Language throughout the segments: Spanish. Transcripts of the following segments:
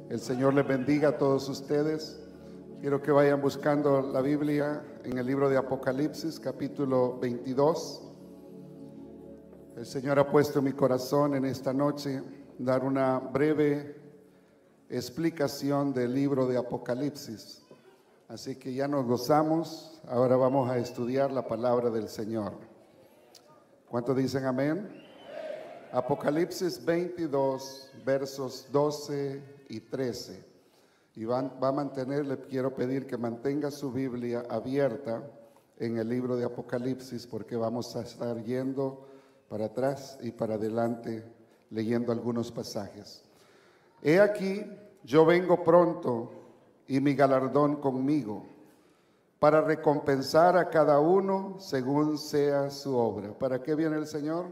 El Señor les bendiga a todos ustedes. Quiero que vayan buscando la Biblia en el libro de Apocalipsis, capítulo 22. El Señor ha puesto en mi corazón en esta noche dar una breve explicación del libro de Apocalipsis. Así que ya nos gozamos. Ahora vamos a estudiar la palabra del Señor. ¿Cuántos dicen amén? Apocalipsis 22, versos 12 y 13. Y va a mantener, le quiero pedir que mantenga su Biblia abierta en el libro de Apocalipsis, porque vamos a estar yendo para atrás y para adelante leyendo algunos pasajes. He aquí, yo vengo pronto y mi galardón conmigo, para recompensar a cada uno según sea su obra. ¿Para qué viene el Señor?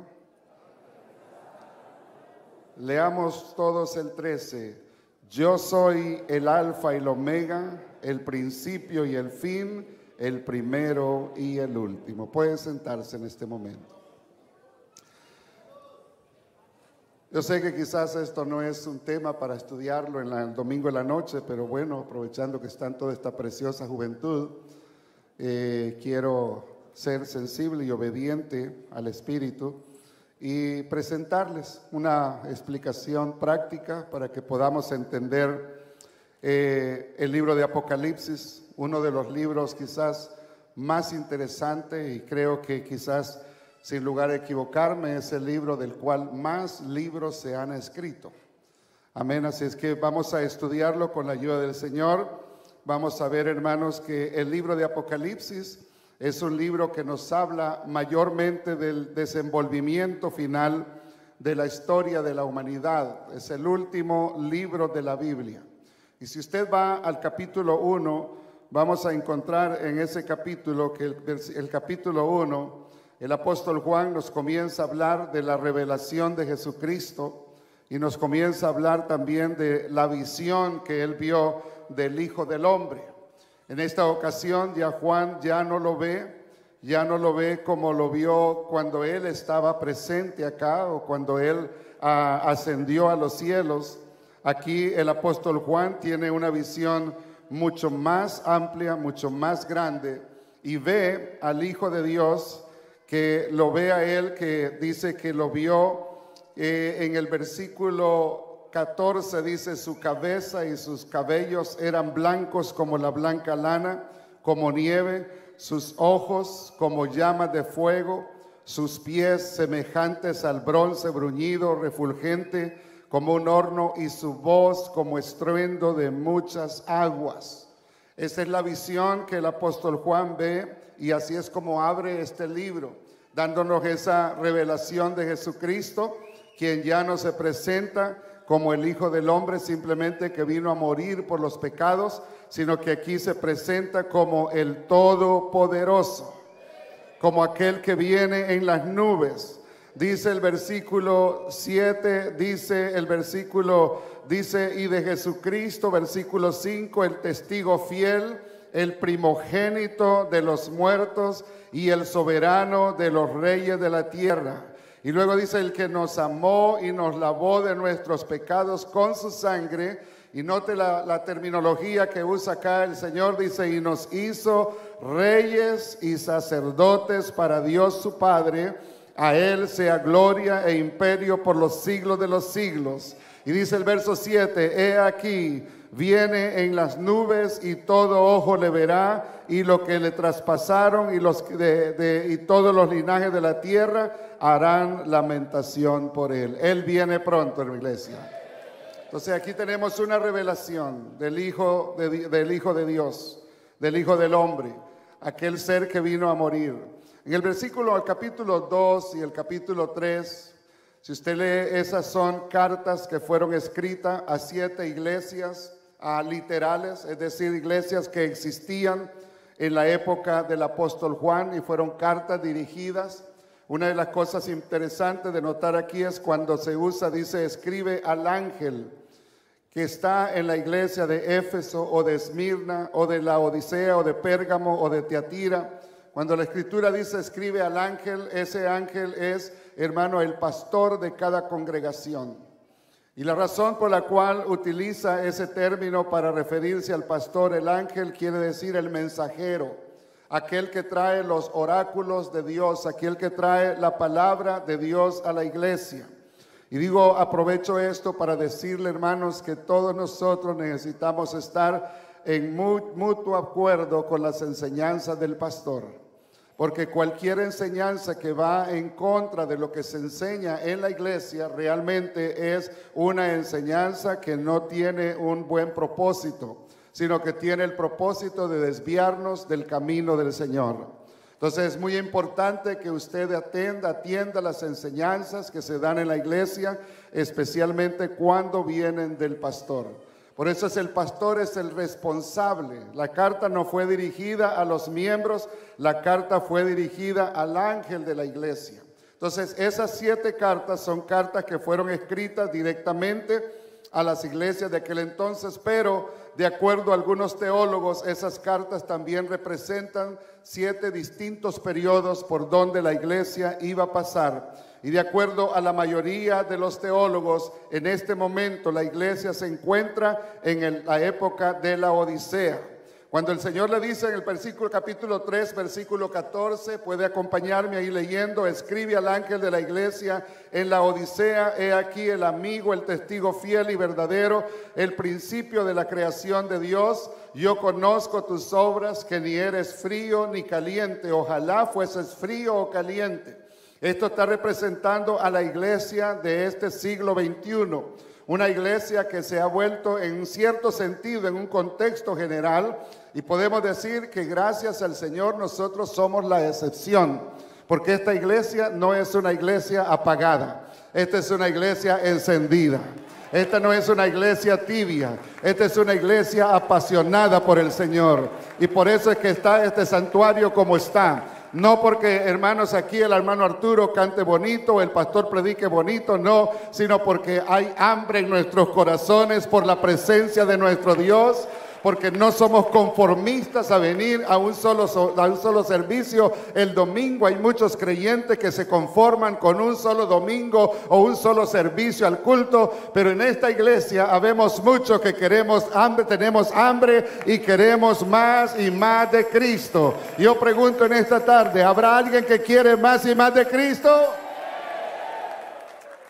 Leamos todos el 13. Yo soy el alfa y el omega, el principio y el fin, el primero y el último. Pueden sentarse en este momento. Yo sé que quizás esto no es un tema para estudiarlo en el domingo en la noche, pero bueno, aprovechando que están toda esta preciosa juventud, quiero ser sensible y obediente al Espíritu y presentarles una explicación práctica para que podamos entender el libro de Apocalipsis, uno de los libros quizás más interesantes, y creo que quizás sin lugar a equivocarme es el libro del cual más libros se han escrito. Amén. Así es que vamos a estudiarlo con la ayuda del Señor. Vamos a ver, hermanos, que el libro de Apocalipsis es un libro que nos habla mayormente del desenvolvimiento final de la historia de la humanidad. Es el último libro de la Biblia. Y si usted va al capítulo 1, vamos a encontrar en ese capítulo que el capítulo 1, el apóstol Juan nos comienza a hablar de la revelación de Jesucristo y nos comienza a hablar también de la visión que él vio del Hijo del Hombre. En esta ocasión ya Juan ya no lo ve como lo vio cuando él estaba presente acá o cuando él ascendió a los cielos. Aquí el apóstol Juan tiene una visión mucho más amplia, mucho más grande, y ve al Hijo de Dios, que lo ve a él, que dice que lo vio en el versículo 14, dice: su cabeza y sus cabellos eran blancos como la blanca lana, como nieve, sus ojos como llamas de fuego, sus pies semejantes al bronce bruñido, refulgente como un horno, y su voz como estruendo de muchas aguas. Esa es la visión que el apóstol Juan ve, y así es como abre este libro, dándonos esa revelación de Jesucristo, quien ya no se presenta como el Hijo del Hombre simplemente que vino a morir por los pecados, sino que aquí se presenta como el Todopoderoso, como aquel que viene en las nubes. Dice el versículo 7, dice y de Jesucristo, versículo 5, el testigo fiel, el primogénito de los muertos y el soberano de los reyes de la tierra. Y luego dice: el que nos amó y nos lavó de nuestros pecados con su sangre. Y note la terminología que usa acá el Señor, dice: y nos hizo reyes y sacerdotes para Dios su Padre. A él sea gloria e imperio por los siglos de los siglos. Y dice el verso 7: he aquí, viene en las nubes y todo ojo le verá, y lo que le traspasaron y todos los linajes de la tierra harán lamentación por él. Él viene pronto, en la iglesia. Entonces aquí tenemos una revelación del Hijo de Dios, del Hijo del Hombre, aquel ser que vino a morir. En el capítulo 2 y el capítulo 3, si usted lee, esas son cartas que fueron escritas a 7 iglesias literales, es decir, iglesias que existían en la época del apóstol Juan, y fueron cartas dirigidas. Una de las cosas interesantes de notar aquí es cuando se usa, dice: escribe al ángel que está en la iglesia de Éfeso o de Esmirna o de la Odisea o de Pérgamo o de Tiatira. Cuando la escritura dice escribe al ángel, ese ángel es, hermano, el pastor de cada congregación. Y la razón por la cual utiliza ese término para referirse al pastor, el ángel, quiere decir el mensajero, aquel que trae los oráculos de Dios, aquel que trae la palabra de Dios a la iglesia. Y digo, aprovecho esto para decirle, hermanos, que todos nosotros necesitamos estar en mutuo acuerdo con las enseñanzas del pastor. Porque cualquier enseñanza que va en contra de lo que se enseña en la iglesia realmente es una enseñanza que no tiene un buen propósito, sino que tiene el propósito de desviarnos del camino del Señor. Entonces es muy importante que usted atienda las enseñanzas que se dan en la iglesia, especialmente cuando vienen del pastor. Por eso el pastor es el responsable. La carta no fue dirigida a los miembros, la carta fue dirigida al ángel de la iglesia. Entonces esas 7 cartas son cartas que fueron escritas directamente a las iglesias de aquel entonces, pero de acuerdo a algunos teólogos, esas cartas también representan 7 distintos periodos por donde la iglesia iba a pasar. Y de acuerdo a la mayoría de los teólogos, en este momento la iglesia se encuentra en la época de la Odisea. Cuando el Señor le dice en el versículo capítulo 3, versículo 14, puede acompañarme ahí leyendo: escribe al ángel de la iglesia en la Odisea, he aquí el amigo, el testigo fiel y verdadero, el principio de la creación de Dios. Yo conozco tus obras, que ni eres frío ni caliente. Ojalá fueses frío o caliente. Esto está representando a la iglesia de este siglo XXI, una iglesia que se ha vuelto en un cierto sentido, en un contexto general, y podemos decir que gracias al Señor nosotros somos la excepción, porque esta iglesia no es una iglesia apagada, esta es una iglesia encendida. Esta no es una iglesia tibia, esta es una iglesia apasionada por el Señor, y por eso es que está este santuario como está. No porque, hermanos, aquí el hermano Arturo cante bonito, el pastor predique bonito, no, sino porque hay hambre en nuestros corazones por la presencia de nuestro Dios, porque no somos conformistas a venir a un solo servicio el domingo. Hay muchos creyentes que se conforman con un solo domingo o un solo servicio al culto, pero en esta iglesia habemos muchos que tenemos hambre y queremos más y más de Cristo. Yo pregunto en esta tarde, ¿habrá alguien que quiere más y más de Cristo?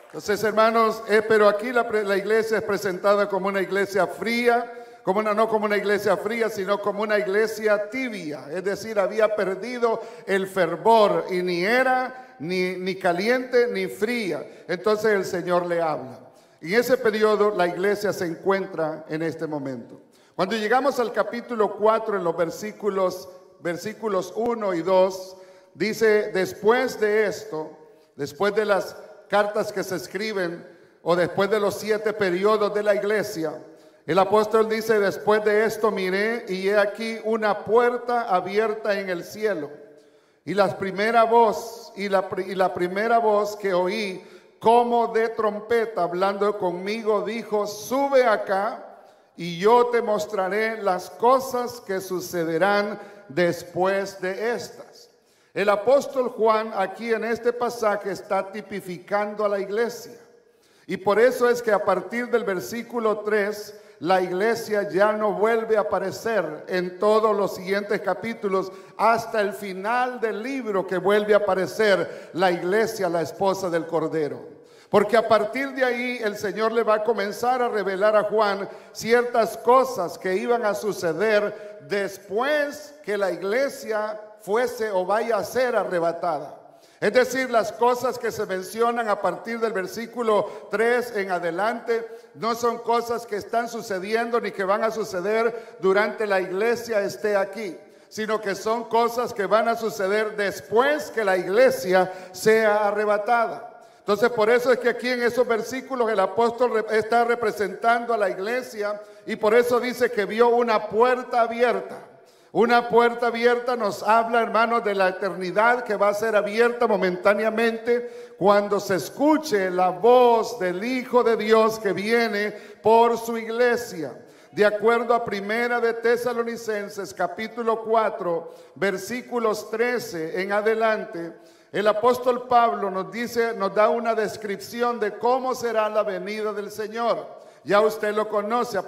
Entonces, hermanos, pero aquí la iglesia es presentada como una iglesia fría, no como una iglesia fría, sino como una iglesia tibia. Es decir, había perdido el fervor y ni era ni caliente ni fría. Entonces el Señor le habla. En ese periodo la iglesia se encuentra en este momento. Cuando llegamos al capítulo 4, en los versículos 1 y 2, dice: después de esto, después de las cartas que se escriben, o después de los 7 periodos de la iglesia, el apóstol dice: después de esto miré, y he aquí una puerta abierta en el cielo. Y la primera voz que oí, como de trompeta hablando conmigo, dijo: sube acá, y yo te mostraré las cosas que sucederán después de estas. El apóstol Juan aquí en este pasaje está tipificando a la iglesia. Y por eso es que a partir del versículo 3, la iglesia ya no vuelve a aparecer en todos los siguientes capítulos, hasta el final del libro que vuelve a aparecer la iglesia, la esposa del Cordero. Porque a partir de ahí el Señor le va a comenzar a revelar a Juan ciertas cosas que iban a suceder después que la iglesia fuese o vaya a ser arrebatada. Es decir, las cosas que se mencionan a partir del versículo 3 en adelante no son cosas que están sucediendo ni que van a suceder durante la iglesia esté aquí, sino que son cosas que van a suceder después que la iglesia sea arrebatada. Entonces, por eso es que aquí en esos versículos el apóstol está representando a la iglesia, y por eso dice que vio una puerta abierta. Una puerta abierta nos habla, hermanos, de la eternidad que va a ser abierta momentáneamente cuando se escuche la voz del Hijo de Dios que viene por su iglesia. De acuerdo a Primera de Tesalonicenses, capítulo 4, versículos 13 en adelante, El apóstol Pablo nos dice, nos da una descripción de cómo será la venida del Señor. Ya usted lo conoce,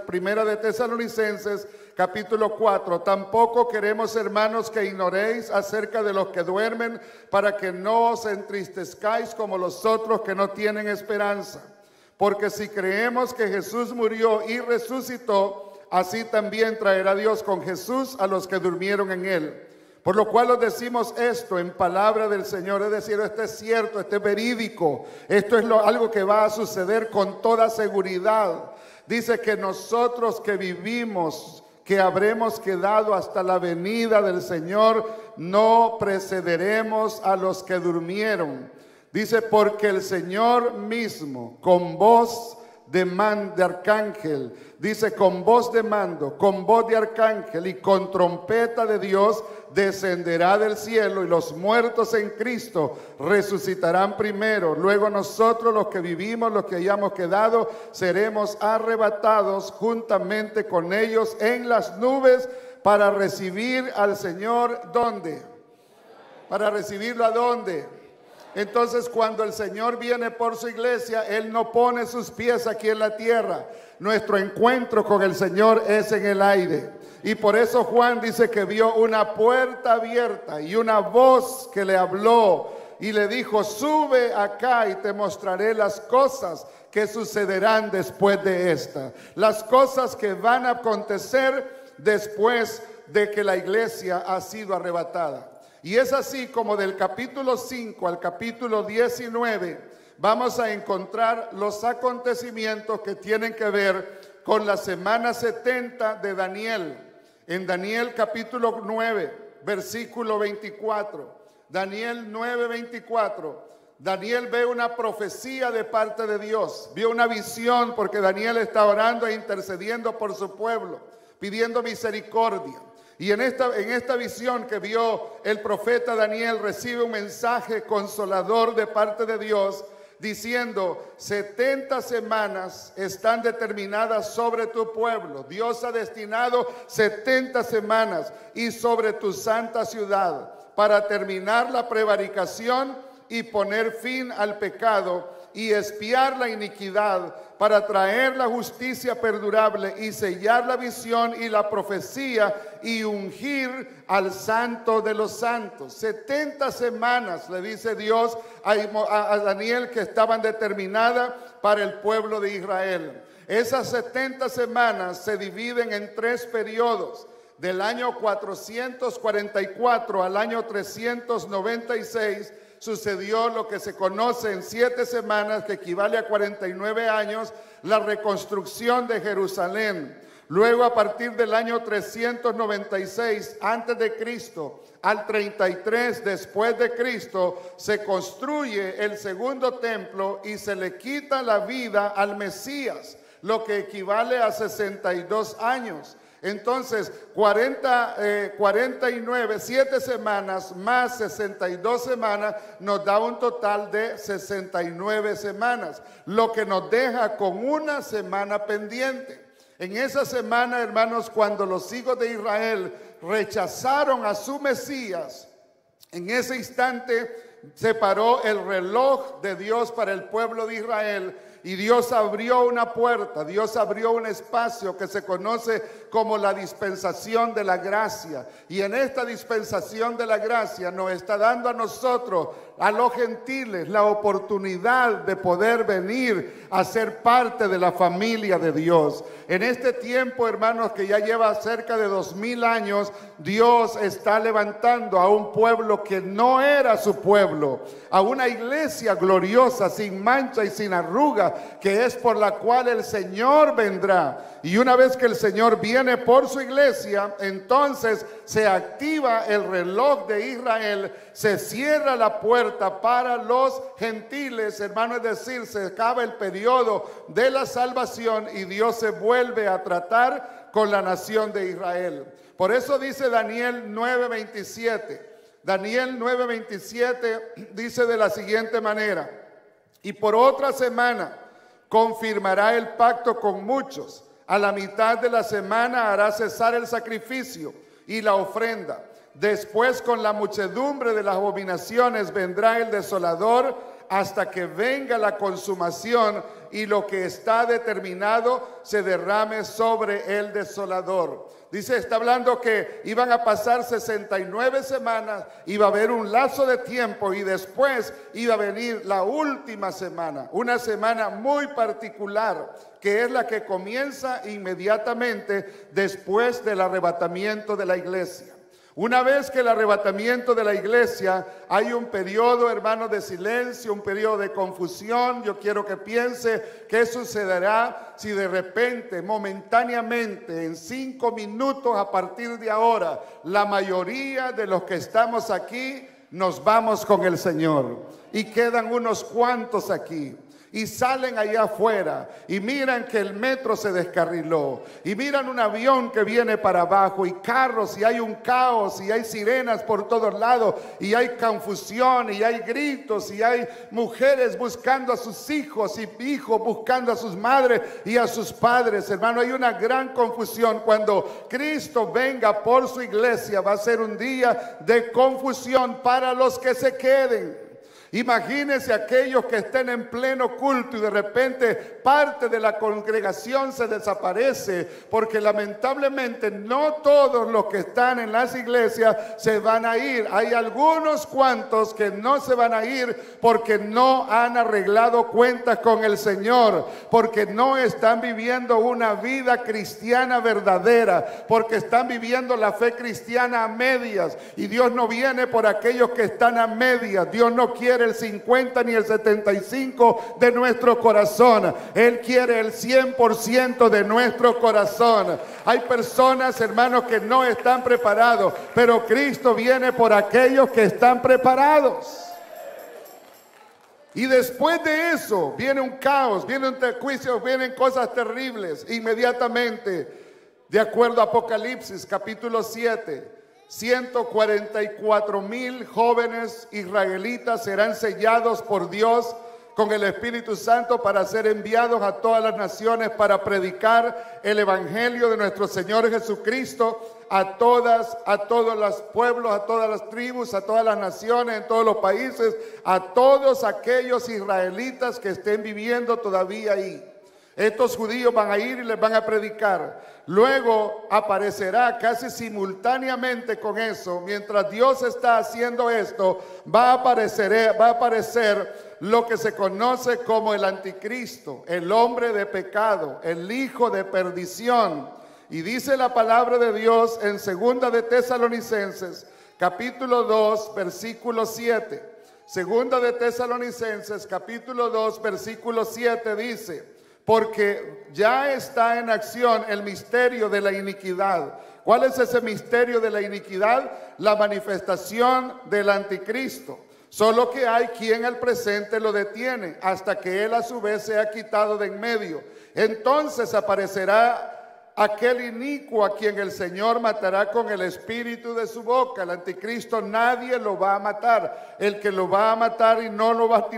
Primera de Tesalonicenses, capítulo 4. Tampoco queremos, hermanos, que ignoréis acerca de los que duermen, para que no os entristezcáis como los otros que no tienen esperanza. Porque si creemos que Jesús murió y resucitó, así también traerá Dios con Jesús a los que durmieron en él. Por lo cual os decimos esto en palabra del Señor, es decir, esto es cierto, esto es verídico, esto es algo que va a suceder con toda seguridad. Dice que nosotros que vivimos, que habremos quedado hasta la venida del Señor, no precederemos a los que durmieron. Dice, porque el Señor mismo, con voz de arcángel, dice, con voz de mando, con voz de arcángel y con trompeta de Dios, descenderá del cielo, y los muertos en Cristo resucitarán primero. Luego nosotros, los que vivimos, los que hayamos quedado, seremos arrebatados juntamente con ellos en las nubes para recibir al Señor. ¿Dónde? Para recibirlo ¿a dónde? Entonces, cuando el Señor viene por su iglesia, Él no pone sus pies aquí en la tierra. Nuestro encuentro con el Señor es en el aire. Y por eso Juan dice que vio una puerta abierta y una voz que le habló y le dijo, sube acá y te mostraré las cosas que sucederán después de esta. Las cosas que van a acontecer después de que la iglesia ha sido arrebatada. Y es así como del capítulo 5 al capítulo 19 vamos a encontrar los acontecimientos que tienen que ver con la semana 70 de Daniel. En Daniel capítulo 9, versículo 24. Daniel 9, 24. Daniel ve una profecía de parte de Dios. Vio una visión porque Daniel está orando e intercediendo por su pueblo, pidiendo misericordia. Y en esta visión que vio el profeta Daniel, recibe un mensaje consolador de parte de Dios, diciendo, 70 semanas están determinadas sobre tu pueblo. Dios ha destinado 70 semanas y sobre tu santa ciudad para terminar la prevaricación y poner fin al pecado y expiar la iniquidad, para traer la justicia perdurable y sellar la visión y la profecía y ungir al santo de los santos. 70 semanas, le dice Dios a Daniel, que estaban determinadas para el pueblo de Israel. Esas 70 semanas se dividen en 3 periodos. Del año 444 al año 396 sucedió lo que se conoce en 7 semanas, que equivale a 49 años, la reconstrucción de Jerusalén. Luego, a partir del año 396 antes de Cristo al 33 después de Cristo, se construye el segundo templo y se le quita la vida al Mesías, lo que equivale a 62 años. Entonces, 49, 7 semanas más 62 semanas nos da un total de 69 semanas, lo que nos deja con una semana pendiente. En esa semana, hermanos, cuando los hijos de Israel rechazaron a su Mesías, en ese instante se paró el reloj de Dios para el pueblo de Israel. Y Dios abrió una puerta, Dios abrió un espacio que se conoce como la dispensación de la gracia. Y en esta dispensación de la gracia nos está dando a nosotros, a los gentiles, la oportunidad de poder venir a ser parte de la familia de Dios. En este tiempo, hermanos, que ya lleva cerca de 2000 años, Dios está levantando a un pueblo que no era su pueblo, a una iglesia gloriosa, sin mancha y sin arruga, que es por la cual el Señor vendrá. Y una vez que el Señor viene por su iglesia, entonces se activa el reloj de Israel, se cierra la puerta para los gentiles, hermano, es decir, se acaba el periodo de la salvación y Dios se vuelve a tratar con la nación de Israel. Por eso dice Daniel 9:27. Daniel 9:27 dice de la siguiente manera: y por otra semana confirmará el pacto con muchos. A la mitad de la semana hará cesar el sacrificio y la ofrenda. Después con la muchedumbre de las abominaciones vendrá el desolador hasta que venga la consumación y lo que está determinado se derrame sobre el desolador. Dice, está hablando que iban a pasar 69 semanas, iba a haber un lapso de tiempo y después iba a venir la última semana, una semana muy particular, que es la que comienza inmediatamente después del arrebatamiento de la iglesia. Una vez que el arrebatamiento de la iglesia, hay un periodo, hermanos, de silencio, un periodo de confusión. Yo quiero que piense qué sucederá si de repente, momentáneamente, en 5 minutos a partir de ahora, la mayoría de los que estamos aquí nos vamos con el Señor y quedan unos cuantos aquí. Y salen allá afuera y miran que el metro se descarriló y miran un avión que viene para abajo y carros y hay un caos y hay sirenas por todos lados y hay confusión y hay gritos y hay mujeres buscando a sus hijos y hijos buscando a sus madres y a sus padres. Hermano, hay una gran confusión. Cuando Cristo venga por su iglesia va a ser un día de confusión para los que se queden. Imagínense aquellos que estén en pleno culto y de repente parte de la congregación se desaparece, porque lamentablemente no todos los que están en las iglesias se van a ir. Hay algunos cuantos que no se van a ir porque no han arreglado cuentas con el Señor, porque no están viviendo una vida cristiana verdadera, porque están viviendo la fe cristiana a medias, y Dios no viene por aquellos que están a medias. Dios no quiere el 50 ni el 75 de nuestro corazón. Él quiere el 100% de nuestro corazón. Hay personas, hermanos, que no están preparados, pero Cristo viene por aquellos que están preparados. Y después de eso viene un caos, viene un juicio, vienen cosas terribles inmediatamente. De acuerdo a Apocalipsis capítulo 7, 144,000 jóvenes israelitas serán sellados por Dios con el Espíritu Santo para ser enviados a todas las naciones para predicar el evangelio de nuestro Señor Jesucristo a todos los pueblos, a todas las tribus, a todas las naciones, en todos los países, a todos aquellos israelitas que estén viviendo todavía ahí. Estos judíos van a ir y les van a predicar. Luego aparecerá casi simultáneamente con eso, mientras Dios está haciendo esto, va a aparecer lo que se conoce como el anticristo, el hombre de pecado, el hijo de perdición. Y dice la palabra de Dios en 2 de Tesalonicenses, capítulo 2, versículo 7. 2 de Tesalonicenses, capítulo 2, versículo 7 dice: porque ya está en acción el misterio de la iniquidad. ¿Cuál es ese misterio de la iniquidad? La manifestación del anticristo. Solo que hay quien al presente lo detiene hasta que él a su vez sea quitado de en medio. Entonces aparecerá aquel inicuo a quien el Señor matará con el espíritu de su boca. El anticristo nadie lo va a matar. El que lo va a matar y no lo va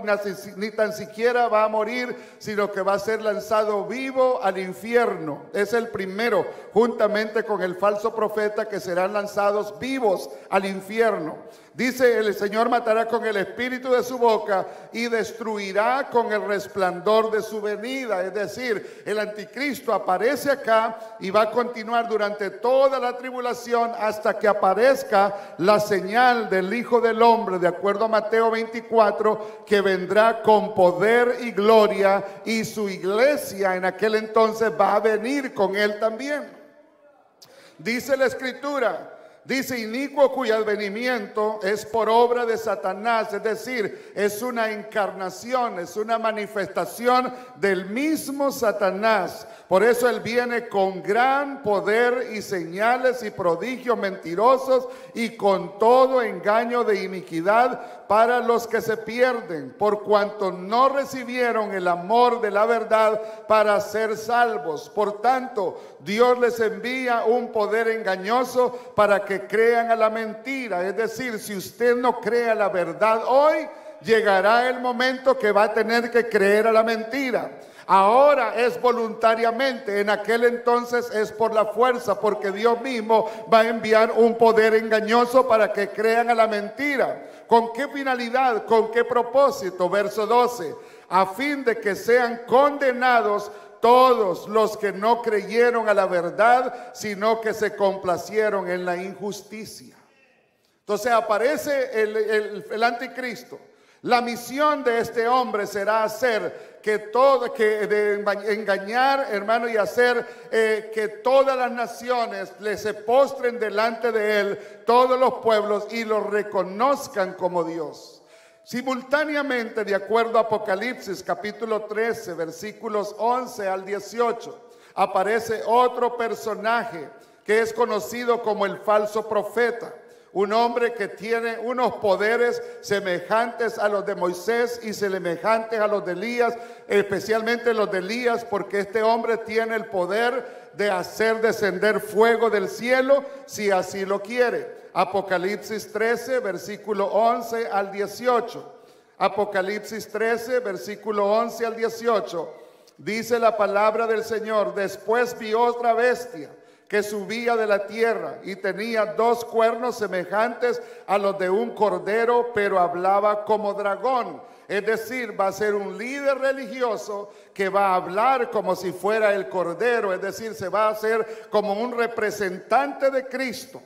ni tan siquiera va a morir, sino que va a ser lanzado vivo al infierno. Es el primero, juntamente con el falso profeta, que serán lanzados vivos al infierno. Dice, el Señor matará con el espíritu de su boca y destruirá con el resplandor de su venida. Es decir, el anticristo aparece acá y va a continuar durante toda la tribulación hasta que aparezca la señal del Hijo del Hombre, de acuerdo a Mateo 24, que vendrá con poder y gloria, y su iglesia en aquel entonces va a venir con él también. Dice la Escritura, dice, inicuo cuyo advenimiento es por obra de Satanás, es decir, es una encarnación, es una manifestación del mismo Satanás. Por eso él viene con gran poder y señales y prodigios mentirosos y con todo engaño de iniquidad para los que se pierden, por cuanto no recibieron el amor de la verdad para ser salvos. Por tanto, Dios les envía un poder engañoso para que crean a la mentira. Es decir, si usted no cree a la verdad hoy, llegará el momento que va a tener que creer a la mentira. Ahora es voluntariamente, en aquel entonces es por la fuerza, porque Dios mismo va a enviar un poder engañoso para que crean a la mentira. ¿Con qué finalidad? ¿Con qué propósito? Verso 12, a fin de que sean condenados todos los que no creyeron a la verdad, sino que se complacieron en la injusticia. Entonces aparece el anticristo. La misión de este hombre será hacer engañar, hermano, y hacer que todas las naciones se postren delante de él, todos los pueblos, y lo reconozcan como Dios. Simultáneamente, de acuerdo a Apocalipsis capítulo 13, versículos 11 al 18, aparece otro personaje que es conocido como el falso profeta. Un hombre que tiene unos poderes semejantes a los de Moisés y semejantes a los de Elías, especialmente los de Elías, porque este hombre tiene el poder de hacer descender fuego del cielo si así lo quiere. Apocalipsis 13, versículo 11 al 18. Apocalipsis 13, versículo 11 al 18. Dice la palabra del Señor: después vi otra bestia que subía de la tierra y tenía 2 cuernos semejantes a los de un cordero, pero hablaba como dragón. Es decir, va a ser un líder religioso que va a hablar como si fuera el cordero, es decir, se va a hacer como un representante de Cristo.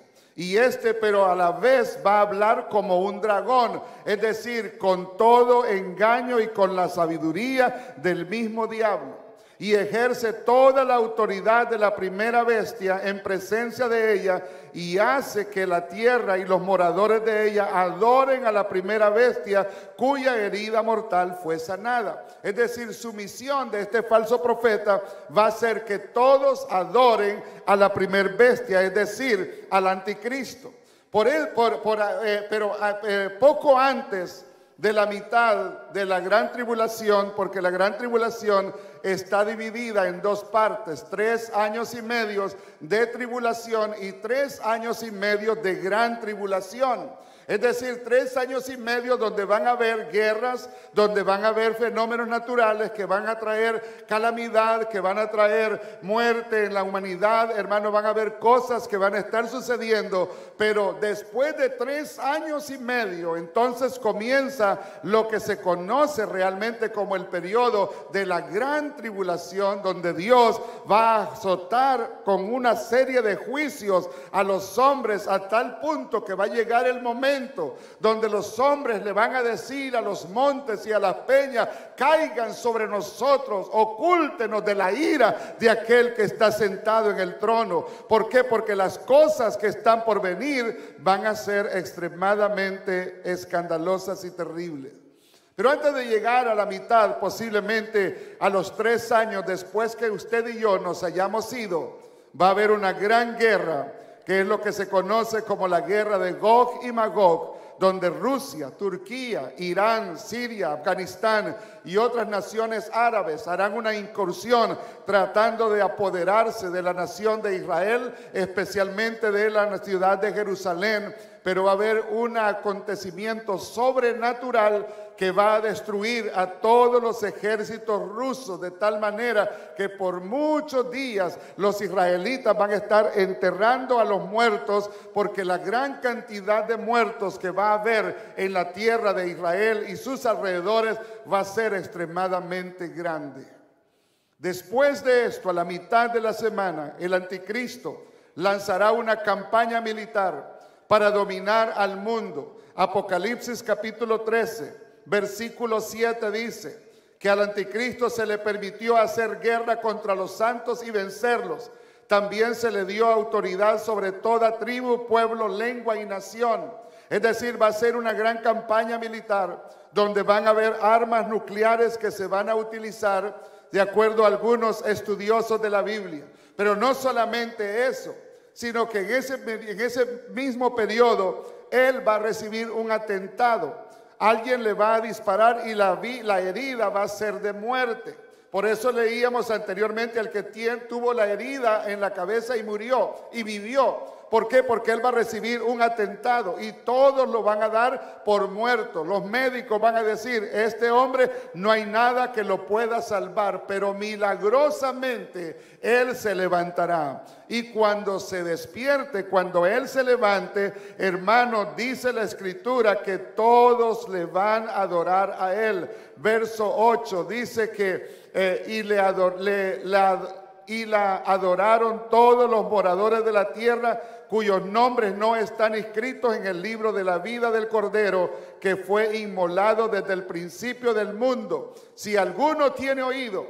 Pero a la vez va a hablar como un dragón, es decir, con todo engaño y con la sabiduría del mismo diablo. Y ejerce toda la autoridad de la primera bestia en presencia de ella, y hace que la tierra y los moradores de ella adoren a la primera bestia, cuya herida mortal fue sanada. Es decir, su misión de este falso profeta va a ser que todos adoren a la primera bestia, es decir, al anticristo. Pero poco antes de la mitad de la gran tribulación, porque la gran tribulación está dividida en 2 partes: 3 años y medio de tribulación y 3 años y medio de gran tribulación. Es decir, 3 años y medio donde van a haber guerras, donde van a haber fenómenos naturales que van a traer calamidad, que van a traer muerte en la humanidad. Hermanos, van a haber cosas que van a estar sucediendo, pero después de 3 años y medio, entonces comienza lo que se conoce realmente como el periodo de la gran tribulación, donde Dios va a azotar con una serie de juicios a los hombres, a tal punto que va a llegar el momento donde los hombres le van a decir a los montes y a las peñas: caigan sobre nosotros, ocúltenos de la ira de aquel que está sentado en el trono. ¿Por qué? Porque las cosas que están por venir van a ser extremadamente escandalosas y terribles. Pero antes de llegar a la mitad, posiblemente a los 3 años después que usted y yo nos hayamos ido, va a haber una gran guerra, que es lo que se conoce como la guerra de Gog y Magog, donde Rusia, Turquía, Irán, Siria, Afganistán y otras naciones árabes harán una incursión tratando de apoderarse de la nación de Israel, especialmente de la ciudad de Jerusalén. Pero va a haber un acontecimiento sobrenatural que va a destruir a todos los ejércitos rusos, de tal manera que por muchos días los israelitas van a estar enterrando a los muertos, porque la gran cantidad de muertos que va a haber en la tierra de Israel y sus alrededores va a ser extremadamente grande. Después de esto, a la mitad de la semana, el anticristo lanzará una campaña militar para dominar al mundo. Apocalipsis capítulo 13, versículo 7 dice que al anticristo se le permitió hacer guerra contra los santos y vencerlos. También se le dio autoridad sobre toda tribu, pueblo, lengua y nación. Es decir, va a ser una gran campaña militar donde van a haber armas nucleares que se van a utilizar, de acuerdo a algunos estudiosos de la Biblia. Pero no solamente eso, sino que en ese mismo periodo él va a recibir un atentado. Alguien le va a disparar y la herida va a ser de muerte. Por eso leíamos anteriormente al que tuvo la herida en la cabeza y murió y vivió, ¿Por qué? Porque él va a recibir un atentado y todos lo van a dar por muerto. Los médicos van a decir, este hombre no hay nada que lo pueda salvar, pero milagrosamente él se levantará. Y cuando se despierte, cuando él se levante, hermano, dice la Escritura que todos le van a adorar a él. Verso 8 dice que y la adoraron todos los moradores de la tierra, cuyos nombres no están escritos en el libro de la vida del Cordero, que fue inmolado desde el principio del mundo. Si alguno tiene oído,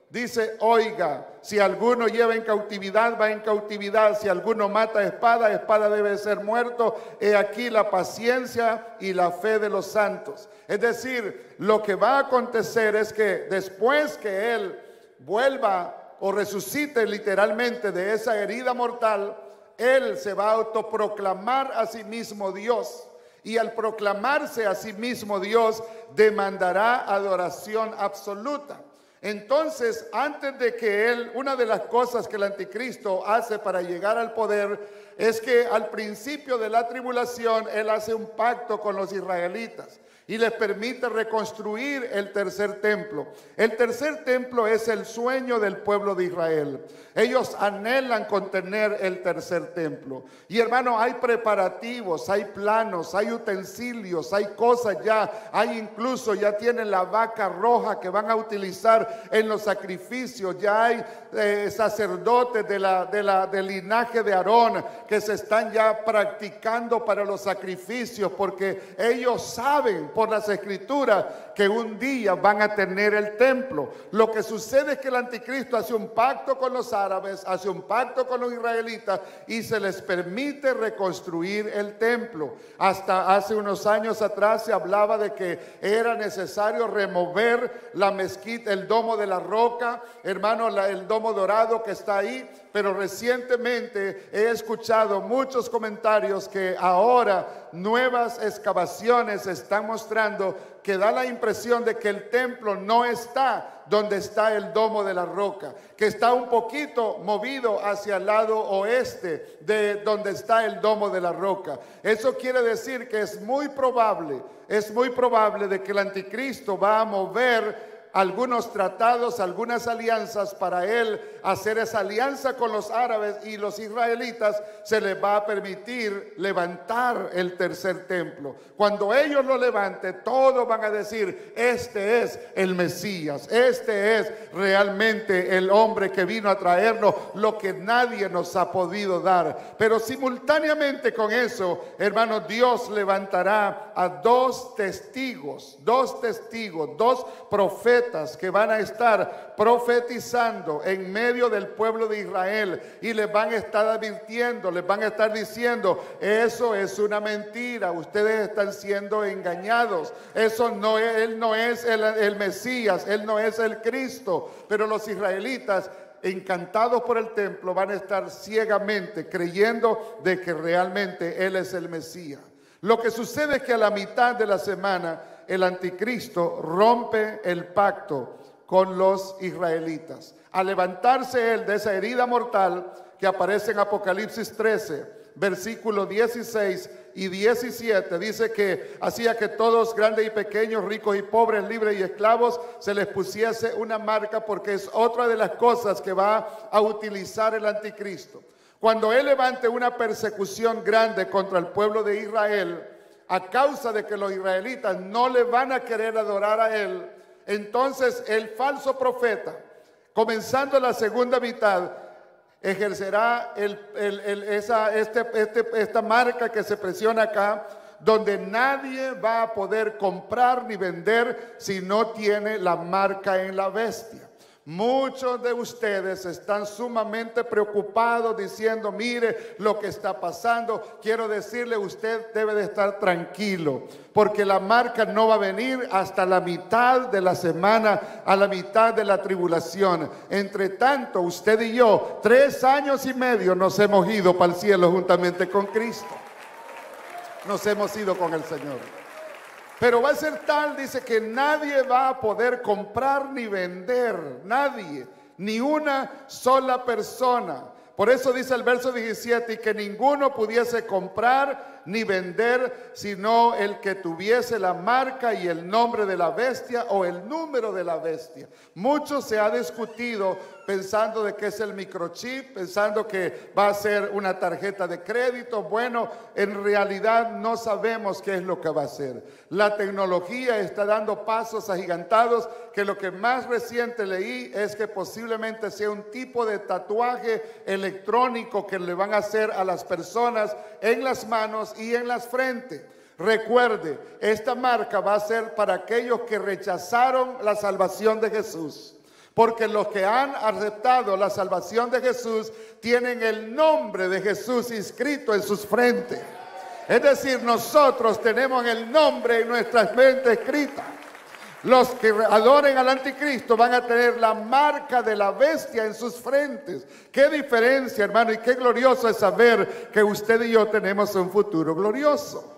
dice, oiga. Si alguno lleva en cautividad, va en cautividad. Si alguno mata espada, espada debe ser muerto. He aquí la paciencia y la fe de los santos. Es decir, lo que va a acontecer es que después que él vuelva o resucite literalmente de esa herida mortal, él se va a autoproclamar a sí mismo Dios. Y al proclamarse a sí mismo Dios, demandará adoración absoluta. Entonces, antes de que él, una de las cosas que el anticristo hace para llegar al poder es que al principio de la tribulación él hace un pacto con los israelitas y les permite reconstruir el tercer templo. El tercer templo es el sueño del pueblo de Israel. Ellos anhelan con tener el tercer templo. Y hermano, hay preparativos, hay planos, hay utensilios, hay cosas ya. Hay incluso, ya tienen la vaca roja que van a utilizar en los sacrificios. Ya hay sacerdotes del linaje de Aarón que se están ya practicando para los sacrificios, porque ellos saben por las Escrituras que un día van a tener el templo. Lo que sucede es que el anticristo hace un pacto con los árabes, hace un pacto con los israelitas y se les permite reconstruir el templo. Hasta hace unos años atrás se hablaba de que era necesario remover la mezquita, el domo de la roca, hermano, el domo dorado que está ahí. Pero recientemente he escuchado muchos comentarios que ahora nuevas excavaciones están mostrando que da la impresión de que el templo no está donde está el domo de la roca, que está un poquito movido hacia el lado oeste de donde está el domo de la roca. Eso quiere decir que es muy probable de que el anticristo va a mover algunos tratados, algunas alianzas para él hacer esa alianza con los árabes, y los israelitas se les va a permitir levantar el tercer templo. Cuando ellos lo levanten, todos van a decir, este es el Mesías, este es realmente el hombre que vino a traernos lo que nadie nos ha podido dar. Pero simultáneamente con eso, hermanos, Dios levantará a dos testigos, dos profetas que van a estar profetizando en medio del pueblo de Israel, y les van a estar advirtiendo, les van a estar diciendo, eso es una mentira, ustedes están siendo engañados, eso no es, él no es el Mesías, él no es el Cristo. Pero los israelitas, encantados por el templo, van a estar ciegamente creyendo de que realmente él es el Mesías. Lo que sucede es que a la mitad de la semana el anticristo rompe el pacto con los israelitas. Al levantarse él de esa herida mortal que aparece en Apocalipsis 13, versículos 16 y 17, dice que hacía que todos, grandes y pequeños, ricos y pobres, libres y esclavos, se les pusiese una marca, porque es otra de las cosas que va a utilizar el anticristo. Cuando él levante una persecución grande contra el pueblo de Israel, a causa de que los israelitas no le van a querer adorar a él, entonces el falso profeta, comenzando la segunda mitad, ejercerá esta marca que se presiona acá, donde nadie va a poder comprar ni vender si no tiene la marca en la bestia. Muchos de ustedes están sumamente preocupados diciendo, mire lo que está pasando. Quiero decirle, usted debe de estar tranquilo, porque la marca no va a venir hasta la mitad de la semana, a la mitad de la tribulación. Entre tanto, usted y yo, 3 años y medio nos hemos ido para el cielo juntamente con Cristo. Nos hemos ido con el Señor. Pero va a ser tal, dice, que nadie va a poder comprar ni vender, nadie, ni una sola persona. Por eso dice el verso 17, y que ninguno pudiese comprar ni vender, sino el que tuviese la marca y el nombre de la bestia o el número de la bestia. Mucho se ha discutido pensando de que es el microchip, pensando que va a ser una tarjeta de crédito. Bueno, en realidad no sabemos qué es lo que va a ser. La tecnología está dando pasos agigantados, que lo que más reciente leí es que posiblemente sea un tipo de tatuaje electrónico que le van a hacer a las personas en las manos y en las frentes. Recuerde, esta marca va a ser para aquellos que rechazaron la salvación de Jesús. Porque los que han aceptado la salvación de Jesús tienen el nombre de Jesús inscrito en sus frentes. Es decir, nosotros tenemos el nombre en nuestras frentes escrita. Los que adoren al anticristo van a tener la marca de la bestia en sus frentes. Qué diferencia, hermano, y qué glorioso es saber que usted y yo tenemos un futuro glorioso.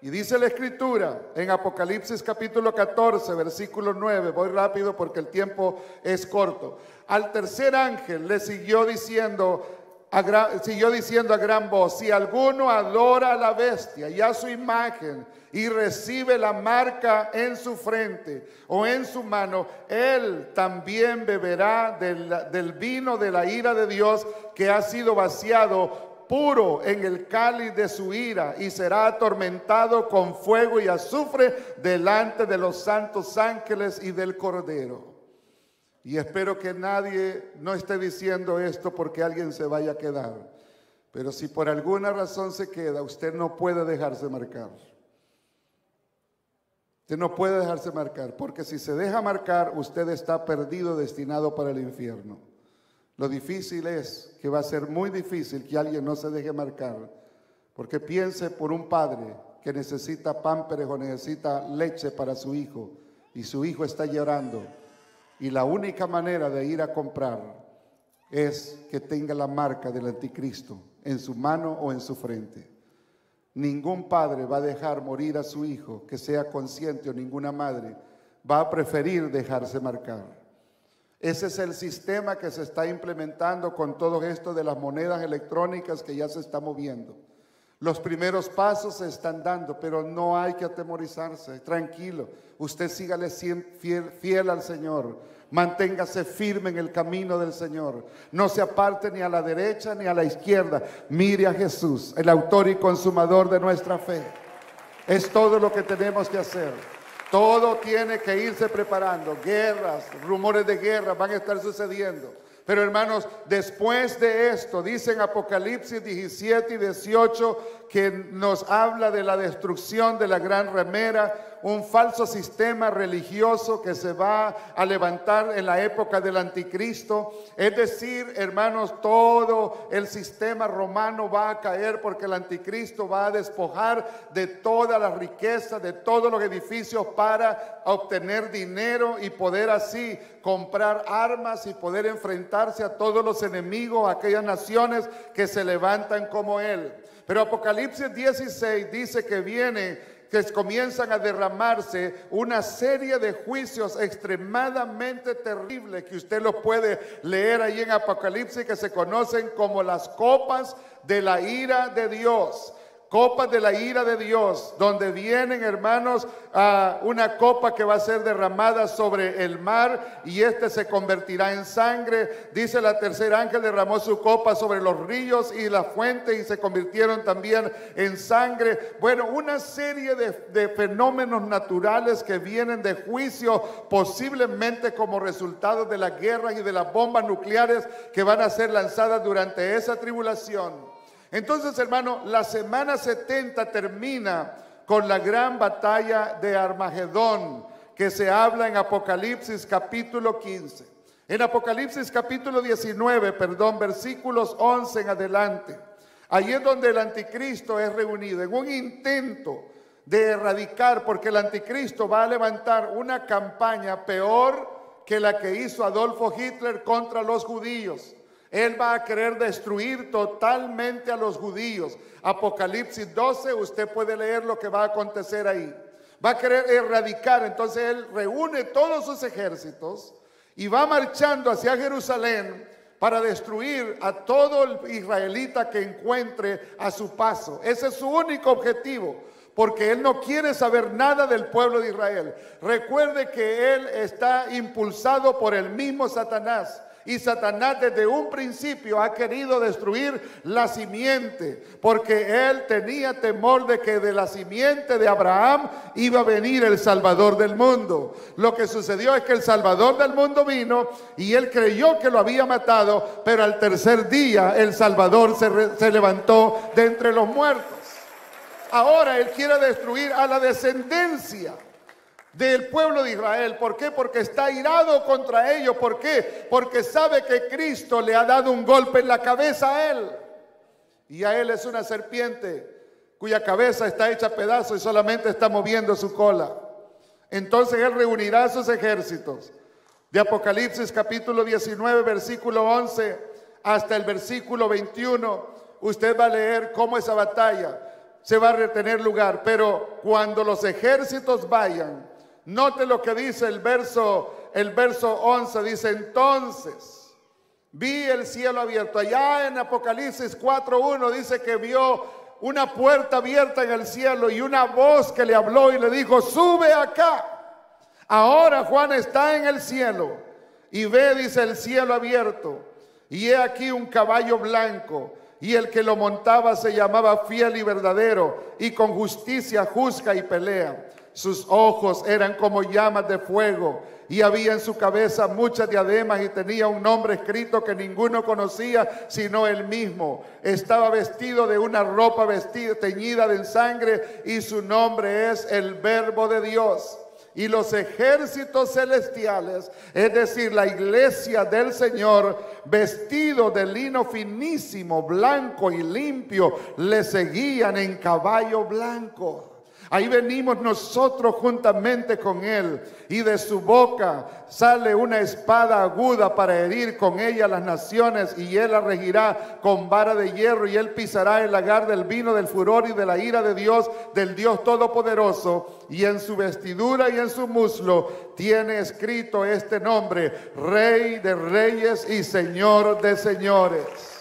Y dice la Escritura en Apocalipsis capítulo 14, versículo 9, voy rápido porque el tiempo es corto. Al tercer ángel le siguió diciendo a gran voz, si alguno adora a la bestia y a su imagen y recibe la marca en su frente o en su mano, él también beberá del vino de la ira de Dios que ha sido vaciado puro en el cáliz de su ira, y será atormentado con fuego y azufre delante de los santos ángeles y del Cordero. Y espero que nadie no esté diciendo esto porque alguien se vaya a quedar. Pero si por alguna razón se queda, usted no puede dejarse marcar. Usted no puede dejarse marcar, porque si se deja marcar, usted está perdido, destinado para el infierno. Lo difícil es que va a ser muy difícil que alguien no se deje marcar, porque piense por un padre que necesita pámperes o necesita leche para su hijo, y su hijo está llorando, y la única manera de ir a comprar es que tenga la marca del anticristo en su mano o en su frente. Ningún padre va a dejar morir a su hijo que sea consciente, o ninguna madre va a preferir dejarse marcar. Ese es el sistema que se está implementando con todo esto de las monedas electrónicas que ya se está moviendo. Los primeros pasos se están dando, pero no hay que atemorizarse. Tranquilo, usted sígale fiel al Señor. Manténgase firme en el camino del Señor. No se aparte ni a la derecha ni a la izquierda. Mire a Jesús, el autor y consumador de nuestra fe. Es todo lo que tenemos que hacer. Todo tiene que irse preparando. Guerras, rumores de guerra van a estar sucediendo. Pero hermanos, después de esto, dicen Apocalipsis 17 y 18, que nos habla de la destrucción de la gran ramera, un falso sistema religioso que se va a levantar en la época del anticristo. Es decir, hermanos, todo el sistema romano va a caer, porque el anticristo va a despojar de toda la riqueza, de todos los edificios, para obtener dinero y poder así comprar armas y poder enfrentarse a todos los enemigos, a aquellas naciones que se levantan como él. Pero Apocalipsis 16 dice que comienzan a derramarse una serie de juicios extremadamente terribles, que usted los puede leer ahí en Apocalipsis, que se conocen como las copas de la ira de Dios. Copas de la ira de Dios, donde vienen, hermanos, una copa que va a ser derramada sobre el mar, y este se convertirá en sangre. Dice la tercer ángel derramó su copa sobre los ríos y la fuente, y se convirtieron también en sangre. Bueno, una serie de fenómenos naturales que vienen de juicio, posiblemente como resultado de las guerras y de las bombas nucleares que van a ser lanzadas durante esa tribulación. Entonces, hermano, la semana 70 termina con la gran batalla de Armagedón, que se habla en Apocalipsis capítulo 15. En Apocalipsis capítulo 19, versículos 11 en adelante. Ahí es donde el anticristo es reunido en un intento de erradicar, porque el anticristo va a levantar una campaña peor que la que hizo Adolfo Hitler contra los judíos. Él va a querer destruir totalmente a los judíos. Apocalipsis 12, usted puede leer lo que va a acontecer ahí. Va a querer erradicar. Entonces él reúne todos sus ejércitos y va marchando hacia Jerusalén para destruir a todo el israelita que encuentre a su paso. Ese es su único objetivo, porque Él no quiere saber nada del pueblo de Israel. Recuerde que Él está impulsado por el mismo Satanás. Y Satanás desde un principio ha querido destruir la simiente, porque él tenía temor de que de la simiente de Abraham iba a venir el Salvador del mundo. Lo que sucedió es que el Salvador del mundo vino y él creyó que lo había matado, pero al tercer día el Salvador se levantó de entre los muertos. Ahora él quiere destruir a la descendencia del pueblo de Israel. ¿Por qué? Porque está irado contra ellos. ¿Por qué? Porque sabe que Cristo le ha dado un golpe en la cabeza a él. Y a él es una serpiente cuya cabeza está hecha a pedazos y solamente está moviendo su cola. Entonces él reunirá a sus ejércitos. De Apocalipsis capítulo 19, versículo 11 hasta el versículo 21, usted va a leer cómo esa batalla se va a tener lugar. Pero cuando los ejércitos vayan, note lo que dice el verso 11, dice: entonces vi el cielo abierto. Allá en Apocalipsis 4:1 dice que vio una puerta abierta en el cielo y una voz que le habló y le dijo: sube acá. Ahora Juan está en el cielo y ve, dice, el cielo abierto, y he aquí un caballo blanco, y el que lo montaba se llamaba Fiel y Verdadero, y con justicia juzga y pelea. Sus ojos eran como llamas de fuego, y había en su cabeza muchas diademas, y tenía un nombre escrito que ninguno conocía sino él mismo. Estaba vestido de una ropa teñida de sangre, y su nombre es el Verbo de Dios. Y los ejércitos celestiales, es decir, la iglesia del Señor, vestido de lino finísimo, blanco y limpio, le seguían en caballo blanco. Ahí venimos nosotros juntamente con Él, y de su boca sale una espada aguda para herir con ella las naciones, y Él la regirá con vara de hierro, y Él pisará el lagar del vino del furor y de la ira de Dios, del Dios Todopoderoso. Y en su vestidura y en su muslo tiene escrito este nombre: Rey de Reyes y Señor de Señores.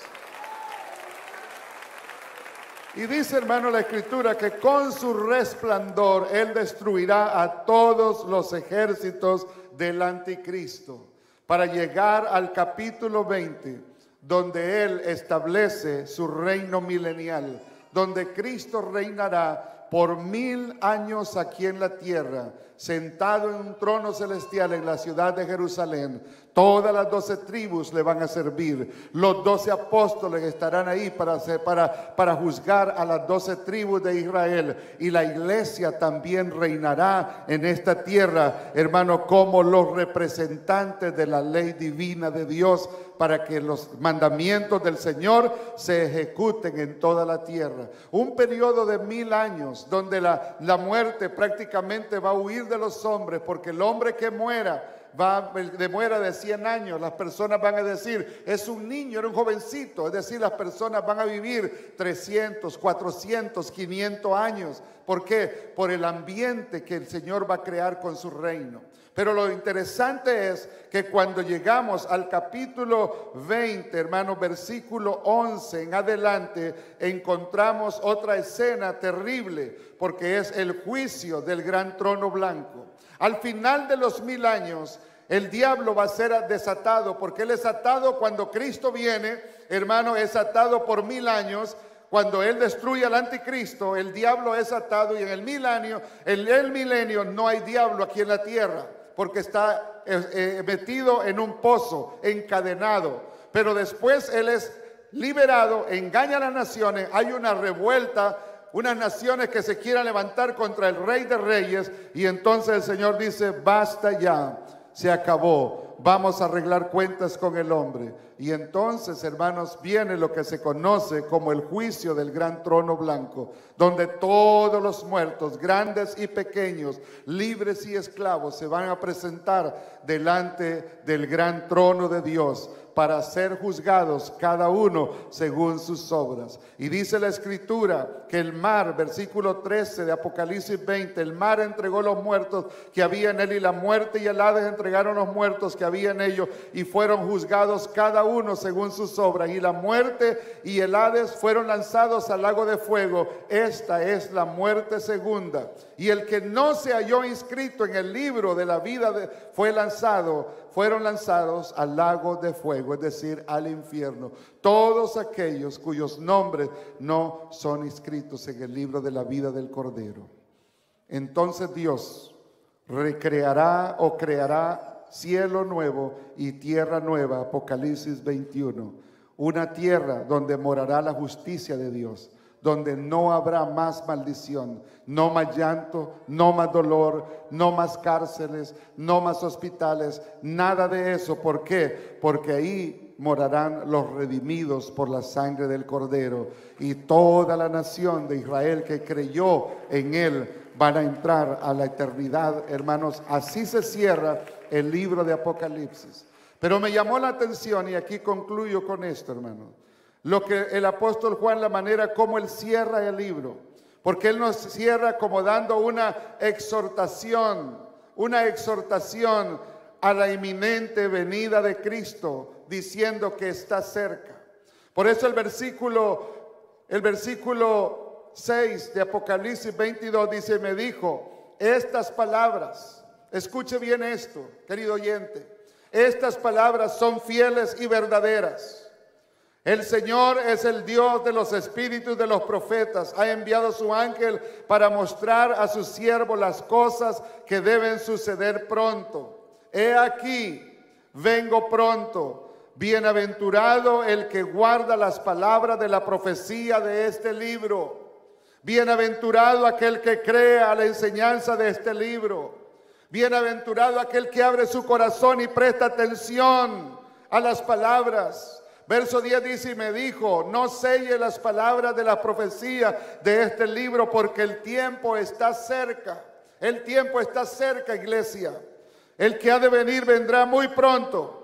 Y dice, hermano, la Escritura que con su resplandor Él destruirá a todos los ejércitos del anticristo, para llegar al capítulo 20, donde Él establece su reino milenial, donde Cristo reinará por 1000 años aquí en la tierra, sentado en un trono celestial en la ciudad de Jerusalén. Todas las 12 tribus le van a servir. Los 12 apóstoles estarán ahí para juzgar a las 12 tribus de Israel. Y la iglesia también reinará en esta tierra, hermano, como los representantes de la ley divina de Dios, para que los mandamientos del Señor se ejecuten en toda la tierra. Un periodo de 1000 años donde la muerte prácticamente va a huir de los hombres, porque el hombre que muera de 100 años, las personas van a decir: es un niño, era un jovencito. Es decir, las personas van a vivir 300, 400, 500 años. ¿Por qué? Por el ambiente que el Señor va a crear con su reino. Pero lo interesante es que cuando llegamos al capítulo 20, hermanos, versículo 11 en adelante, encontramos otra escena terrible, porque es el juicio del gran trono blanco. Al final de los 1000 años, el diablo va a ser desatado, porque él es atado cuando Cristo viene, hermano, es atado por 1000 años. Cuando Él destruye al anticristo, el diablo es atado, y en el milenio no hay diablo aquí en la tierra, porque está metido en un pozo, encadenado. Pero después Él es liberado, engaña a las naciones, hay una revuelta, unas naciones que se quieran levantar contra el Rey de Reyes, y entonces el Señor dice: basta ya, se acabó, vamos a arreglar cuentas con el hombre. Y entonces, hermanos, viene lo que se conoce como el juicio del gran trono blanco, donde todos los muertos, grandes y pequeños, libres y esclavos, se van a presentar delante del gran trono de Dios, para ser juzgados cada uno según sus obras. Y dice la Escritura que el mar, versículo 13 de Apocalipsis 20, el mar entregó los muertos que había en él, y la muerte y el Hades entregaron los muertos que había en ellos, y fueron juzgados cada uno según sus obras, y la muerte y el Hades fueron lanzados al lago de fuego. Esta es la muerte segunda. Y el que no se halló inscrito en el libro de la vida fueron lanzados al lago de fuego, es decir, al infierno. Todos aquellos cuyos nombres no son inscritos en el libro de la vida del Cordero. Entonces Dios recreará o creará cielo nuevo y tierra nueva, Apocalipsis 21. Una tierra donde morará la justicia de Dios, donde no habrá más maldición, no más llanto, no más dolor, no más cárceles, no más hospitales, nada de eso. ¿Por qué? Porque ahí morarán los redimidos por la sangre del Cordero, y toda la nación de Israel que creyó en él van a entrar a la eternidad, hermanos. Así se cierra el libro de Apocalipsis. Pero me llamó la atención, y aquí concluyo con esto, hermanos, lo que el apóstol Juan, la manera como él cierra el libro, porque él nos cierra como dando una exhortación a la inminente venida de Cristo, diciendo que está cerca. Por eso el versículo 6 de Apocalipsis 22 dice: me dijo, estas palabras, escuche bien esto, querido oyente, estas palabras son fieles y verdaderas. El Señor es el Dios de los espíritus de los profetas. Ha enviado su ángel para mostrar a sus siervos las cosas que deben suceder pronto. He aquí, vengo pronto. Bienaventurado el que guarda las palabras de la profecía de este libro. Bienaventurado aquel que cree a la enseñanza de este libro. Bienaventurado aquel que abre su corazón y presta atención a las palabras. Verso 10 dice: y me dijo, no selle las palabras de la profecía de este libro, porque el tiempo está cerca. El tiempo está cerca, iglesia. El que ha de venir vendrá muy pronto.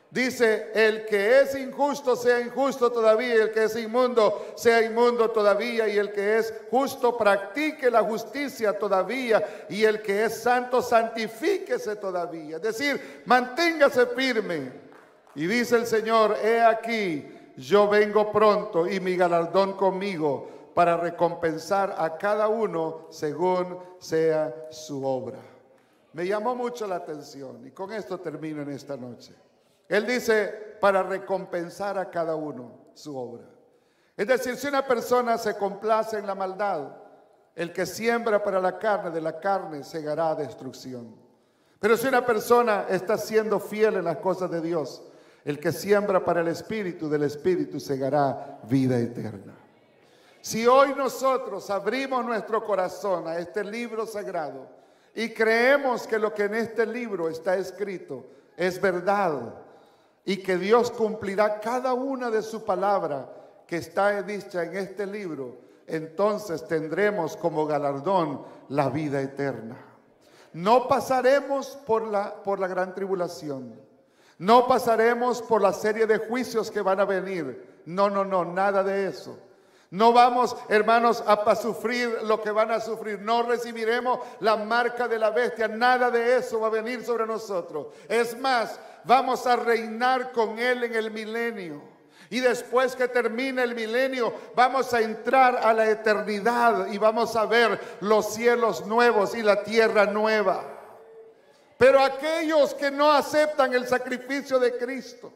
Dice: el que es injusto sea injusto todavía, y el que es inmundo sea inmundo todavía, y el que es justo practique la justicia todavía, y el que es santo santifíquese todavía. Es decir, manténgase firme. Y dice el Señor: he aquí, yo vengo pronto, y mi galardón conmigo, para recompensar a cada uno según sea su obra. Me llamó mucho la atención, y con esto termino en esta noche. Él dice: para recompensar a cada uno su obra. Es decir, si una persona se complace en la maldad, el que siembra para la carne, de la carne segará destrucción. Pero si una persona está siendo fiel en las cosas de Dios, el que siembra para el Espíritu, del Espíritu segará vida eterna. Si hoy nosotros abrimos nuestro corazón a este libro sagrado y creemos que lo que en este libro está escrito es verdad, y que Dios cumplirá cada una de su palabra que está dicha en este libro, entonces tendremos como galardón la vida eterna. No pasaremos por la gran tribulación. No pasaremos por la serie de juicios que van a venir. No, nada de eso. No vamos, hermanos, a sufrir lo que van a sufrir. No recibiremos la marca de la bestia. Nada de eso va a venir sobre nosotros. Es más, vamos a reinar con Él en el milenio. Y después que termine el milenio, vamos a entrar a la eternidad y vamos a ver los cielos nuevos y la tierra nueva. Pero aquellos que no aceptan el sacrificio de Cristo,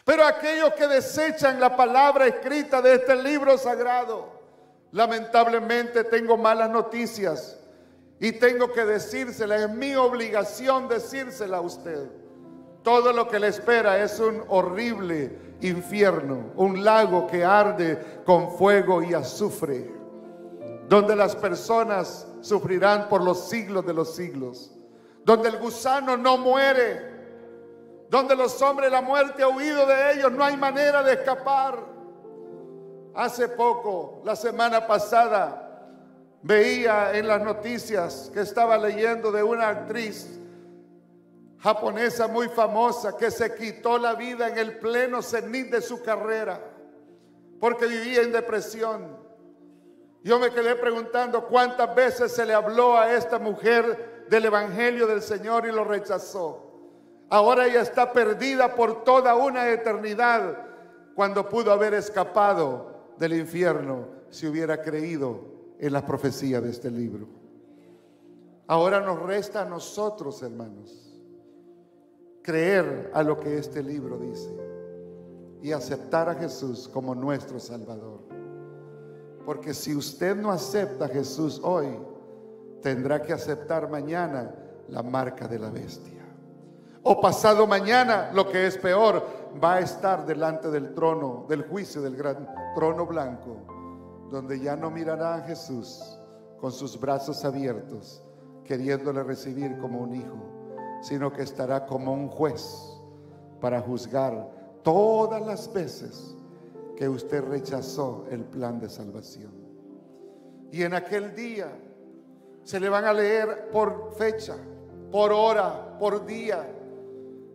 pero aquellos que desechan la palabra escrita de este libro sagrado, lamentablemente tengo malas noticias y tengo que decírsela. Es mi obligación decírsela a usted. Todo lo que le espera es un horrible infierno, un lago que arde con fuego y azufre, donde las personas sufrirán por los siglos de los siglos, donde el gusano no muere, donde los hombres, la muerte ha huido de ellos, no hay manera de escapar. Hace poco, la semana pasada, veía en las noticias que estaba leyendo de una actriz japonesa muy famosa que se quitó la vida en el pleno cenit de su carrera porque vivía en depresión. Yo me quedé preguntando cuántas veces se le habló a esta mujer del evangelio del Señor y lo rechazó. Ahora ella está perdida por toda una eternidad, cuando pudo haber escapado del infierno si hubiera creído en la profecía de este libro. Ahora nos resta a nosotros, hermanos, creer a lo que este libro dice y aceptar a Jesús como nuestro Salvador. Porque si usted no acepta a Jesús hoy, tendrá que aceptar mañana la marca de la bestia. O pasado mañana, lo que es peor, va a estar delante del trono, del juicio del gran trono blanco, donde ya no mirará a Jesús con sus brazos abiertos, queriéndole recibir como un hijo, sino que estará como un juez para juzgar todas las veces que usted rechazó el plan de salvación. Y en aquel día se le van a leer por fecha, por hora, por día,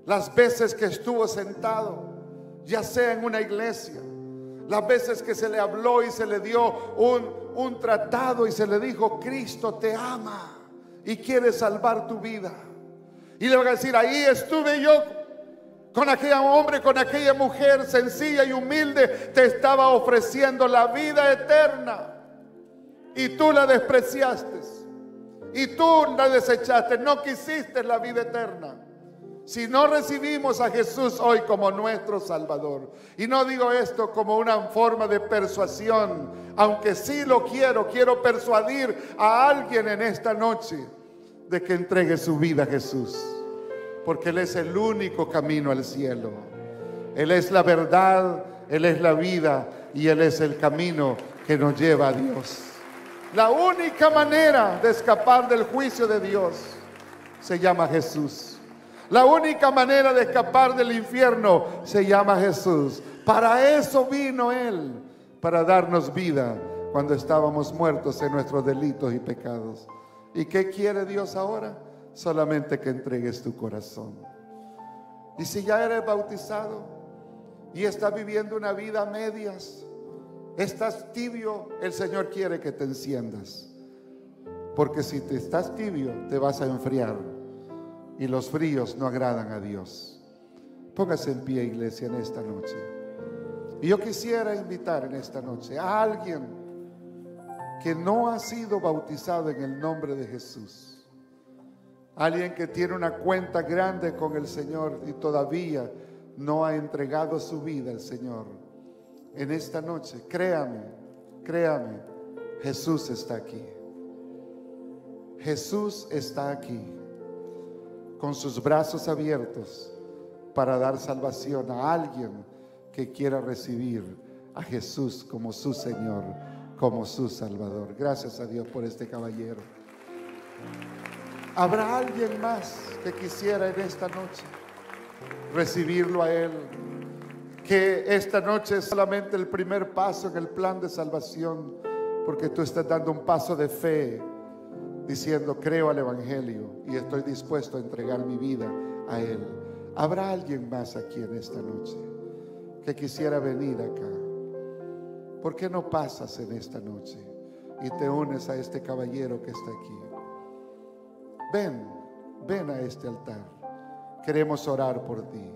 las veces que estuvo sentado, ya sea en una iglesia, las veces que se le habló y se le dio un tratado y se le dijo: Cristo te ama y quiere salvar tu vida. Y le van a decir: ahí estuve yo con aquel hombre, con aquella mujer sencilla y humilde, te estaba ofreciendo la vida eterna y tú la despreciaste y tú la desechaste, no quisiste la vida eterna. Si no recibimos a Jesús hoy como nuestro Salvador, y no digo esto como una forma de persuasión, aunque sí lo quiero persuadir a alguien en esta noche de que entregue su vida a Jesús, porque Él es el único camino al cielo. Él es la verdad, Él es la vida y Él es el camino que nos lleva a Dios. La única manera de escapar del juicio de Dios se llama Jesús. La única manera de escapar del infierno se llama Jesús. Para eso vino Él, para darnos vida cuando estábamos muertos en nuestros delitos y pecados. ¿Y qué quiere Dios ahora? Solamente que entregues tu corazón. Y si ya eres bautizado y estás viviendo una vida a medias, estás tibio, el Señor quiere que te enciendas. Porque si te estás tibio, te vas a enfriar. Y los fríos no agradan a Dios. Póngase en pie, iglesia, en esta noche. Y yo quisiera invitar en esta noche a alguien que no ha sido bautizado en el nombre de Jesús. Alguien que tiene una cuenta grande con el Señor y todavía no ha entregado su vida al Señor. En esta noche, créame, Jesús está aquí. Jesús está aquí, con sus brazos abiertos para dar salvación a alguien que quiera recibir a Jesús como su Señor, como su Salvador. Gracias a Dios por este caballero. ¿Habrá alguien más que quisiera en esta noche recibirlo a Él? Que esta noche es solamente el primer paso en el plan de salvación, porque tú estás dando un paso de fe, diciendo: creo al Evangelio y estoy dispuesto a entregar mi vida a Él. ¿Habrá alguien más aquí en esta noche que quisiera venir acá? ¿Por qué no pasas en esta noche y te unes a este caballero que está aquí? Ven a este altar. Queremos orar por ti.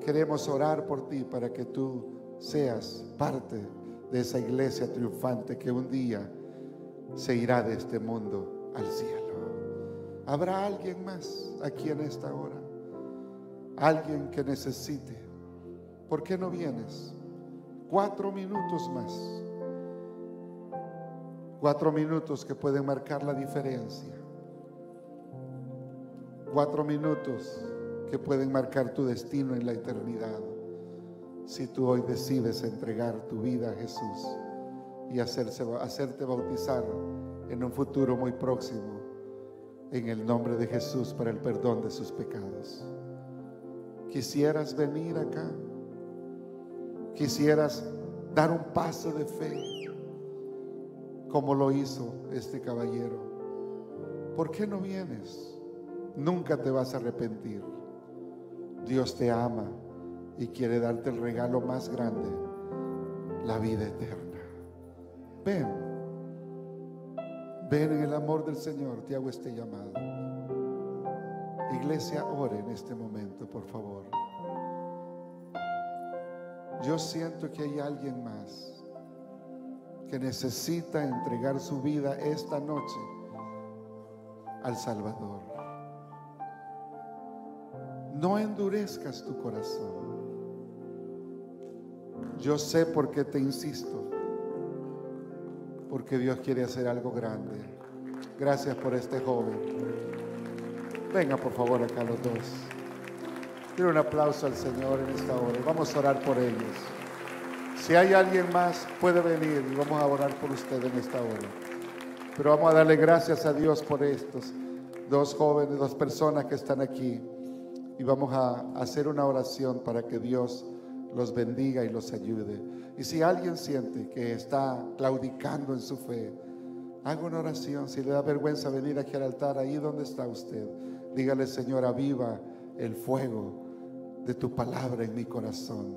Queremos orar por ti para que tú seas parte de esa iglesia triunfante que un día se irá de este mundo al cielo. ¿Habrá alguien más aquí en esta hora? Alguien que necesite. ¿Por qué no vienes? 4 minutos más. 4 minutos que pueden marcar la diferencia. 4 minutos que pueden marcar tu destino en la eternidad. Si tú hoy decides entregar tu vida a Jesús y hacerte bautizar en un futuro muy próximo en el nombre de Jesús para el perdón de sus pecados. ¿Quisieras venir acá? ¿Quisieras dar un paso de fe como lo hizo este caballero? ¿Por qué no vienes? Nunca te vas a arrepentir. Dios te ama y quiere darte el regalo más grande, la vida eterna. Ven en el amor del Señor, te hago este llamado. Iglesia, ore en este momento, por favor. Yo siento que hay alguien más que necesita entregar su vida esta noche al Salvador. No endurezcas tu corazón. Yo sé por qué te insisto, porque Dios quiere hacer algo grande. Gracias por este joven. Venga por favor acá los dos. Quiero un aplauso al Señor en esta hora. Vamos a orar por ellos. Si hay alguien más, puede venir y vamos a orar por usted en esta hora. Pero vamos a darle gracias a Dios por estos dos jóvenes, dos personas que están aquí. Y vamos a hacer una oración para que Dios los bendiga y los ayude. Y si alguien siente que está claudicando en su fe, haga una oración. Si le da vergüenza venir aquí al altar, ahí donde está usted, dígale: Señor, aviva el fuego de tu palabra en mi corazón,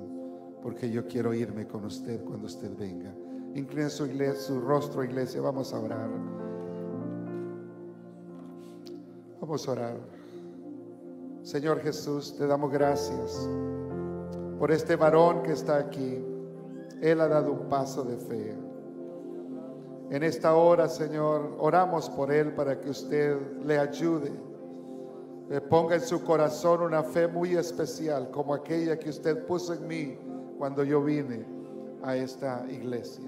porque yo quiero irme con usted cuando usted venga. Incline su rostro, iglesia. Vamos a orar. Vamos a orar. Señor Jesús, te damos gracias por este varón que está aquí. Él ha dado un paso de fe. En esta hora, Señor, oramos por él para que usted le ayude. Ponga en su corazón una fe muy especial, como aquella que usted puso en mí cuando yo vine a esta iglesia.